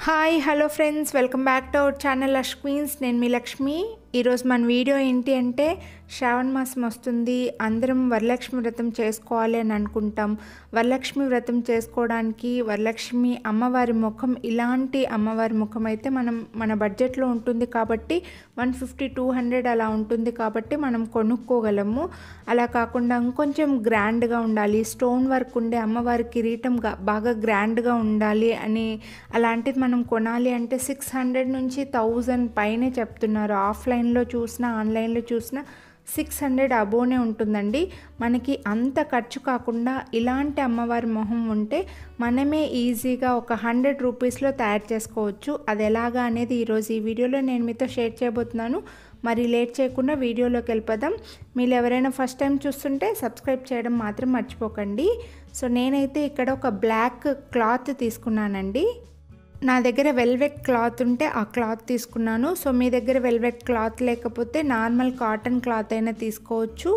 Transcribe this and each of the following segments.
Hi hello friends, welcome back to our channel Lush Queens. నేను మీ లక్ష్మి. ఈరోజు మన వీడియో ఏంటి అంటే, శ్రావణ మాసం వస్తుంది, అందరం వరలక్ష్మి వ్రతం చేసుకోవాలి అని అనుకుంటాం. వరలక్ష్మి వ్రతం చేసుకోవడానికి వరలక్ష్మి అమ్మవారి ముఖం, ఇలాంటి అమ్మవారి ముఖం అయితే మన బడ్జెట్లో ఉంటుంది కాబట్టి 150-200 అలా ఉంటుంది కాబట్టి మనం కొనుక్కోగలము. అలా కాకుండా ఇంకొంచెం గ్రాండ్గా ఉండాలి, స్టోన్ వర్క్ ఉండే అమ్మవారి కిరీటం బాగా గ్రాండ్గా ఉండాలి అని అలాంటిది మనం కొనాలి అంటే 600 నుంచి 1000 పైనే చెప్తున్నారు. ఆఫ్లైన్లో చూసినా ఆన్లైన్లో చూసినా 600 అబోనే ఉంటుందండి. మనకి అంత ఖర్చు కాకుండా ఇలాంటి అమ్మవారి మొహం ఉంటే మనమే ఈజీగా ఒక 100 రూపీస్లో తయారు చేసుకోవచ్చు. అది ఎలాగా అనేది ఈరోజు ఈ వీడియోలో నేను మీతో షేర్ చేయబోతున్నాను. మరి లేట్ చేయకుండా వీడియోలోకి వెళ్ళిపోదాం. మీరు ఎవరైనా ఫస్ట్ టైం చూస్తుంటే సబ్స్క్రైబ్ చేయడం మాత్రం మర్చిపోకండి. సో నేనైతే ఇక్కడ ఒక బ్లాక్ క్లాత్ తీసుకున్నానండి. నా దగ్గర వెల్వెట్ క్లాత్ ఉంటే ఆ క్లాత్ తీసుకున్నాను. సో మీ దగ్గర వెల్వెట్ క్లాత్ లేకపోతే నార్మల్ కాటన్ క్లాత్ అయినా తీసుకోవచ్చు,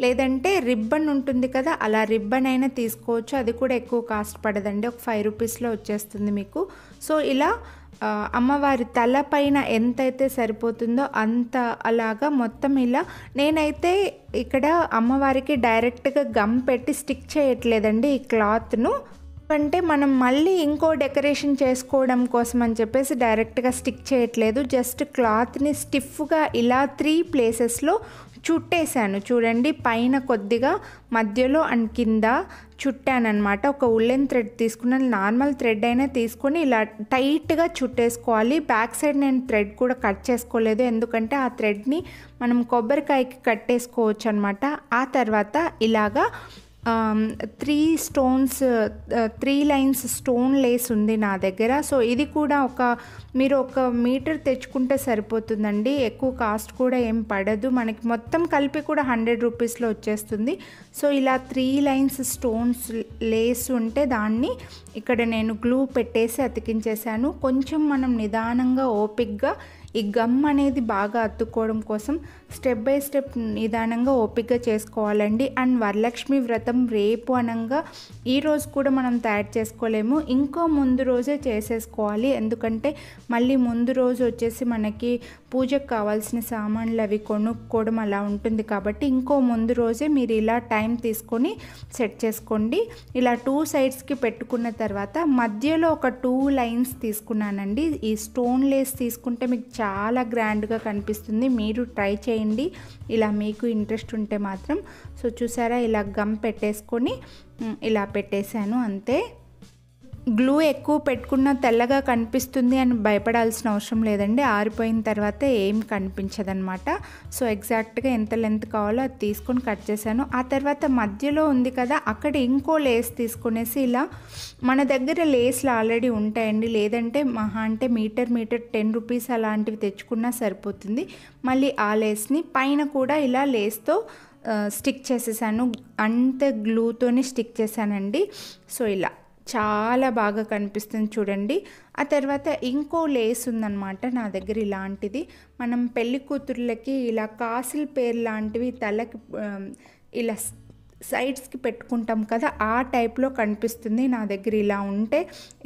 లేదంటే రిబ్బన్ ఉంటుంది కదా, అలా రిబ్బన్ అయినా తీసుకోవచ్చు. అది కూడా ఎక్కువ కాస్ట్ పడదండి, ఒక 5 రూపీస్లో వచ్చేస్తుంది మీకు. సో ఇలా అమ్మవారి తల పైన ఎంతైతే సరిపోతుందో అంత అలాగా మొత్తం ఇలా. నేనైతే ఇక్కడ అమ్మవారికి డైరెక్ట్గా గమ్ పెట్టి స్టిక్ చేయట్లేదండి ఈ క్లాత్ను. అంటే మనం మళ్ళీ ఇంకో డెకరేషన్ చేసుకోవడం కోసం అని చెప్పేసి డైరెక్ట్గా స్టిక్ చేయట్లేదు. జస్ట్ క్లాత్ని స్టిఫ్గా ఇలా 3 ప్లేసెస్లో చుట్టేసాను. చూడండి, పైన కొద్దిగా, మధ్యలో అండ్ కింద చుట్టానమాట. ఒక ఉల్లెన్ థ్రెడ్ తీసుకున్నాను, నార్మల్ థ్రెడ్ అయినా తీసుకొని ఇలా టైట్గా చుట్టేసుకోవాలి. బ్యాక్ సైడ్ నేను థ్రెడ్ కూడా కట్ చేసుకోలేదు, ఎందుకంటే ఆ థ్రెడ్ని మనం కొబ్బరికాయకి కట్టేసుకోవచ్చు అనమాట. ఆ తర్వాత ఇలాగా 3 లైన్స్ స్టోన్ లేస్ ఉంది నా దగ్గర. సో ఇది కూడా మీరు 1 మీటర్ తెచ్చుకుంటే సరిపోతుందండి, ఎక్కువ కాస్ట్ కూడా ఏం పడదు మనకి. మొత్తం కలిపి కూడా 100 రూపీస్లో వచ్చేస్తుంది. సో ఇలా 3 లైన్స్ స్టోన్స్ లేస్ ఉంటే దాన్ని ఇక్కడ నేను గ్లూ పెట్టేసి అతికించేసాను. కొంచెం మనం నిదానంగా ఓపిక్గా ఈ గమ్ అనేది బాగా అతుక్కోవడం కోసం స్టెప్ బై స్టెప్ నిదానంగా ఓపికగా చేసుకోవాలండి. అండ్ వరలక్ష్మి వ్రతం రేపు అనగా ఈరోజు కూడా మనం తయారు చేసుకోలేము, ఇంకో ముందు రోజే చేసేసుకోవాలి. ఎందుకంటే మళ్ళీ ముందు రోజు వచ్చేసి మనకి పూజకు కావాల్సిన సామాన్లు అవి కొనుక్కోవడం అలా ఉంటుంది కాబట్టి ఇంకో ముందు రోజే మీరు ఇలా టైం తీసుకొని సెట్ చేసుకోండి. ఇలా 2 సైడ్స్కి పెట్టుకున్న తర్వాత మధ్యలో ఒక 2 లైన్స్ తీసుకున్నానండి. ఈ స్టోన్ లేస్ తీసుకుంటే మీకు చాలా గ్రాండ్గా కనిపిస్తుంది, మీరు ట్రై చేయండి ఇలా మీకు ఇంట్రెస్ట్ ఉంటే మాత్రం. సో చూసారా, ఇలా గమ్ పెట్టేసుకొని ఇలా పెట్టేశాను అంతే. గ్లూ ఎక్కువ పెట్టుకున్న తెల్లగా కనిపిస్తుంది అని భయపడాల్సిన అవసరం లేదండి, ఆరిపోయిన తర్వాత ఏం కనిపించదనమాట. సో ఎగ్జాక్ట్గా ఎంత లెంత్ కావాలో అది తీసుకొని కట్ చేశాను. ఆ తర్వాత మధ్యలో ఉంది కదా, అక్కడ ఇంకో లేస్ తీసుకునేసి ఇలా, మన దగ్గర లేస్లు ఆల్రెడీ ఉంటాయండి, లేదంటే మహా అంటే మీటర్ 10 రూపీస్ అలాంటివి తెచ్చుకున్నా సరిపోతుంది. మళ్ళీ ఆ లేస్ని పైన కూడా ఇలా లేస్తో స్టిక్ చేసేసాను, అంత గ్లూతోని స్టిక్ చేశానండి. సో ఇలా చాలా బాగా కనిపిస్తుంది చూడండి. ఆ తర్వాత ఇంకో లేస్ ఉందన్నమాట నా దగ్గర ఇలాంటిది. మనం పెళ్లి కూతుర్లకి ఇలా కాసుల పేరు లాంటివి తలకి ఇలా సైడ్స్కి పెట్టుకుంటాం కదా, ఆ టైప్లో కనిపిస్తుంది. నా దగ్గర ఇలా ఉంటే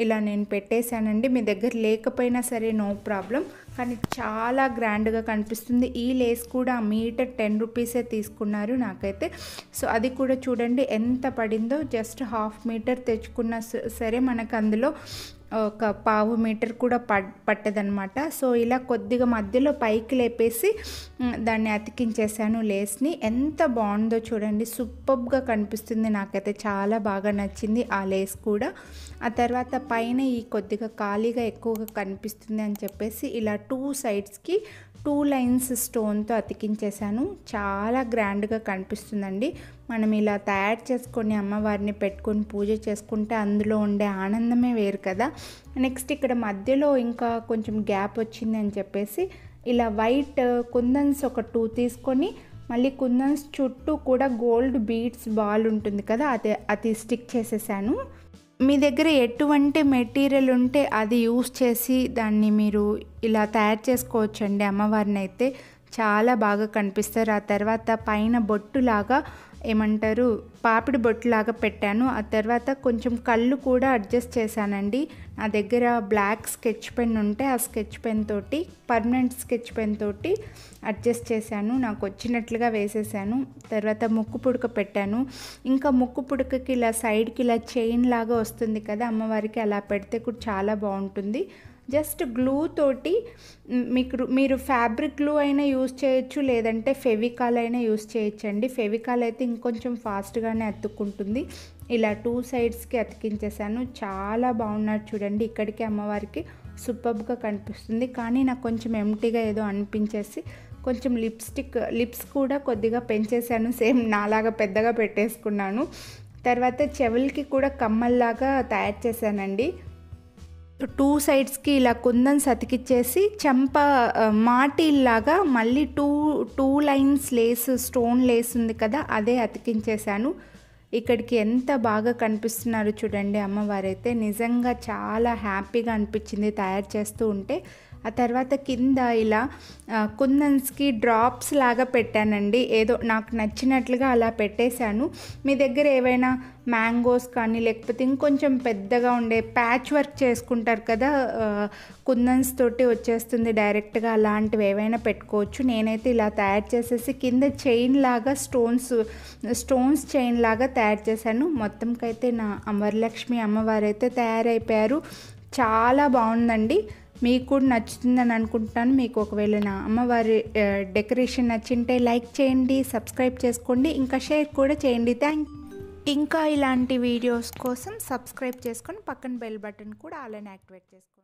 ఇలా నేను పెట్టేశానండి. మీ దగ్గర లేకపోయినా సరే నో ప్రాబ్లం, కానీ చాలా గ్రాండ్గా కనిపిస్తుంది. ఈ లేస్ కూడా మీటర్ 10 రూపీసే తీసుకున్నారు నాకైతే. సో అది కూడా చూడండి ఎంత పడిందో, జస్ట్ 1/2 మీటర్ తెచ్చుకున్నా సరే మనకు అందులో ఒక 1/4 మీటర్ కూడా పట్టదనమాట. సో ఇలా కొద్దిగా మధ్యలో పైకి లేపేసి దాన్ని అతికించేసాను లేస్ని. ఎంత బాగుందో చూడండి, సూపర్గా కనిపిస్తుంది. నాకైతే చాలా బాగా నచ్చింది ఆ లేస్ కూడా. ఆ తర్వాత పైన ఈ కొద్దిగా ఖాళీగా ఎక్కువగా కనిపిస్తుంది అని చెప్పేసి ఇలా 2 సైడ్స్కి 2 లైన్స్ స్టోన్తో అతికించేసాను. చాలా గ్రాండ్గా కనిపిస్తుందండి. మనం ఇలా తయారు చేసుకొని అమ్మవారిని పెట్టుకొని పూజ చేసుకుంటే అందులో ఉండే ఆనందమే వేరు కదా. నెక్స్ట్ ఇక్కడ మధ్యలో ఇంకా కొంచెం గ్యాప్ వచ్చింది అని చెప్పేసి ఇలా వైట్ కుందన్స్ ఒక 2 తీసుకొని మళ్ళీ కుందన్స్ చుట్టూ కూడా గోల్డ్ బీడ్స్ బాల్ ఉంటుంది కదా, అది స్టిక్ చేసేసాను. మీ దగ్గర ఎటువంటి మెటీరియల్ ఉంటే అది యూస్ చేసి దాన్ని మీరు ఇలా తయారు చేసుకోవచ్చండి. అమ్మవారిని అయితే చాలా బాగా కనిపిస్తారు. ఆ తర్వాత పైన బొట్టులాగా ఏమంటారు పాపిడి బొట్టులాగా పెట్టాను. ఆ తర్వాత కొంచెం కళ్ళు కూడా అడ్జస్ట్ చేశానండి. నా దగ్గర బ్లాక్ స్కెచ్ పెన్ ఉంటే ఆ స్కెచ్ పెన్ తోటి, పర్మనెంట్ స్కెచ్ పెన్ తోటి అడ్జస్ట్ చేశాను. నాకు వచ్చినట్లుగా వేసేసాను. తర్వాత ముక్కు పుడక పెట్టాను. ఇంకా ముక్కు పుడకకి ఇలా సైడ్కి ఇలా చైన్ లాగా వస్తుంది కదా అమ్మవారికి, అలా పెడితే కూడా చాలా బాగుంటుంది. జస్ట్ గ్లూ తోటి మీరు ఫ్యాబ్రిక్ గ్లూ అయినా యూస్ చేయొచ్చు, లేదంటే ఫెవికాల్ అయినా యూస్ చేయొచ్చండి. ఫెవికాల్ అయితే ఇంకొంచెం ఫాస్ట్గానే అతుక్కుంటుంది. ఇలా 2 సైడ్స్కి అతికించేసాను. చాలా బాగున్నారు చూడండి. ఇక్కడికి అమ్మవారికి సూపర్బ్గా కనిపిస్తుంది. కానీ నాకు కొంచెం ఎంటీగా ఏదో అనిపించేసి కొంచెం లిప్స్ కూడా కొద్దిగా పెంచేసాను. సేమ్ నాలాగా పెద్దగా పెట్టేసుకున్నాను. తర్వాత చెవులకి కూడా కమ్మల్లాగా తయారు చేశానండి. 2 సైడ్స్కి ఇలా కుందన్స్ అతికిచ్చేసి చెంప మాటిల్లాగా మళ్ళీ 2 లైన్స్ లేస్, స్టోన్ లేస్ ఉంది కదా, అదే అతికించేశాను. ఇక్కడికి ఎంత బాగా కనిపిస్తున్నారు చూడండి అమ్మవారైతే. నిజంగా చాలా హ్యాపీగా అనిపించింది తయారు చేస్తూ ఉంటే. ఆ తర్వాత కింద ఇలా కుందన్స్కి డ్రాప్స్ లాగా పెట్టానండి. ఏదో నాకు నచ్చినట్లుగా అలా పెట్టేశాను. మీ దగ్గర ఏవైనా మ్యాంగోస్ కానీ, లేకపోతే ఇంకొంచెం పెద్దగా ఉండే ప్యాచ్ వర్క్ చేసుకుంటారు కదా, కుందన్స్ తోటి వచ్చేస్తుంది డైరెక్ట్గా, అలాంటివి ఏవైనా పెట్టుకోవచ్చు. నేనైతే ఇలా తయారు చేసేసి కింద చైన్ లాగా స్టోన్స్ చైన్ లాగా తయారు చేశాను. మొత్తంకైతే నా వరలక్ష్మి అమ్మవారైతే తయారైపోయారు. చాలా బాగుందండి. మీకు కూడా నచ్చుతుందని అనుకుంటున్నాను. మీకు ఒకవేళ నా అమ్మవారి డెకరేషన్ నచ్చింటే లైక్ చేయండి, సబ్స్క్రైబ్ చేసుకోండి, ఇంకా షేర్ కూడా చేయండి. ఇంకా ఇలాంటి వీడియోస్ కోసం సబ్స్క్రైబ్ చేసుకొని పక్కన బెల్ బటన్ కూడా అలానే యాక్టివేట్ చేసుకోండి.